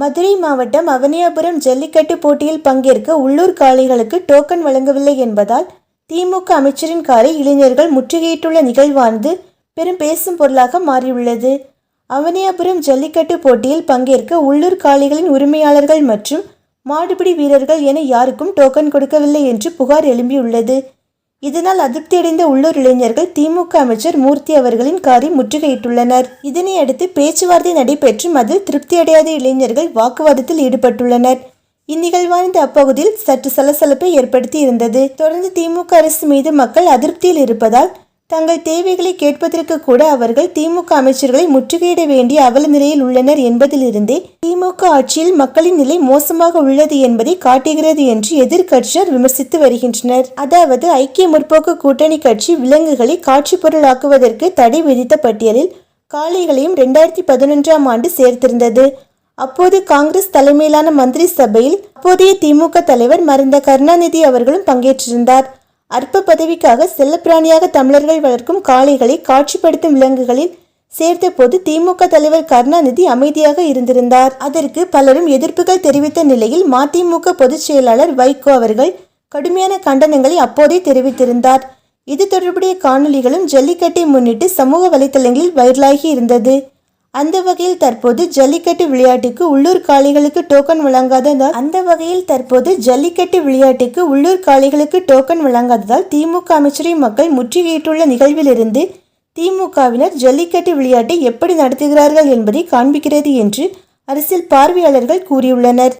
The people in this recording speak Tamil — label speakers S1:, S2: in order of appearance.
S1: மதுரை மாவட்டம் அவனியாபுரம் ஜல்லிக்கட்டு போட்டியில் பங்கேற்க உள்ளூர் காளைகளுக்கு டோக்கன் வழங்கவில்லை என்பதால் திமுக அமைச்சரின் காரை இளைஞர்கள் முற்றுகையிட்டுள்ள நிகழ்வானது பெரும் பேசும் பொருளாக மாறியுள்ளது. அவனியாபுரம் ஜல்லிக்கட்டு போட்டியில் பங்கேற்க உள்ளூர் காளைகளின் உரிமையாளர்கள் மற்றும் மாடுபிடி வீரர்கள் என யாருக்கும் டோக்கன் கொடுக்கவில்லை என்று புகார் எழும்பியுள்ளது. இதனால் அதிருப்தியடைந்த உள்ளூர் இளைஞர்கள் திமுக அமைச்சர் மூர்த்தி அவர்களின் காரை முற்றுகையிட்டுள்ளனர். இதனையடுத்து பேச்சுவார்த்தை நடைபெற்றும் அதில் திருப்தியடையாத இளைஞர்கள் வாக்குவாதத்தில் ஈடுபட்டுள்ளனர். இந்நிகழ்வானது அப்பகுதியில் சற்று சலசலப்பை ஏற்படுத்தி இருந்தது. தொடர்ந்து திமுக அரசு மீது மக்கள் அதிருப்தியில் இருப்பதால் தங்கள் தேவைகளை கேட்பதற்கு கூட அவர்கள் திமுக அமைச்சர்களை முற்றுகையிட வேண்டிய அவல நிலையில் உள்ளனர் என்பதிலிருந்தே திமுக ஆட்சியில் மக்களின் நிலை மோசமாக உள்ளது என்பதை காட்டுகிறது என்று எதிர்க்கட்சியினர் விமர்சித்து வருகின்றனர். அதாவது ஐக்கிய முற்போக்கு கூட்டணி கட்சி விலங்குகளை காட்சி பொருளாக்குவதற்கு தடை விதித்த பட்டியலில் காளைகளையும் 2011ஆம் ஆண்டு சேர்த்திருந்தது. அப்போது காங்கிரஸ் தலைமையிலான மந்திரி சபையில் அப்போதைய திமுக தலைவர் மறைந்த கருணாநிதி அவர்களும் பங்கேற்றிருந்தார். அற்ப பதவிக்காக செல்லப்பிராணியாக தமிழர்கள் வளர்க்கும் காளைகளை காட்சிப்படுத்தும் விலங்குகளில் சேர்த்த போது திமுக தலைவர் கருணாநிதி அமைதியாக இருந்திருந்தார். அதற்கு பலரும் எதிர்ப்புகள் தெரிவித்த நிலையில் மதிமுக பொதுச் செயலாளர் வைகோ அவர்கள் கடுமையான கண்டனங்களை அப்போதே தெரிவித்திருந்தார். இது தொடர்புடைய காணொலிகளும் ஜல்லிக்கட்டை முன்னிட்டு சமூக வலைதளங்களில் வைரலாகி இருந்தது. அந்த வகையில் தற்போது ஜல்லிக்கட்டு விளையாட்டுக்கு உள்ளூர் காளைகளுக்கு டோக்கன் வழங்காததால் திமுக அமைச்சரை மக்கள் முற்றுகையிட்டுள்ள நிகழ்விலிருந்து திமுகவினர் ஜல்லிக்கட்டு விளையாட்டை எப்படி நடத்துகிறார்கள் என்பதை காண்பிக்கிறது என்று அரசியல் பார்வையாளர்கள் கூறியுள்ளனர்.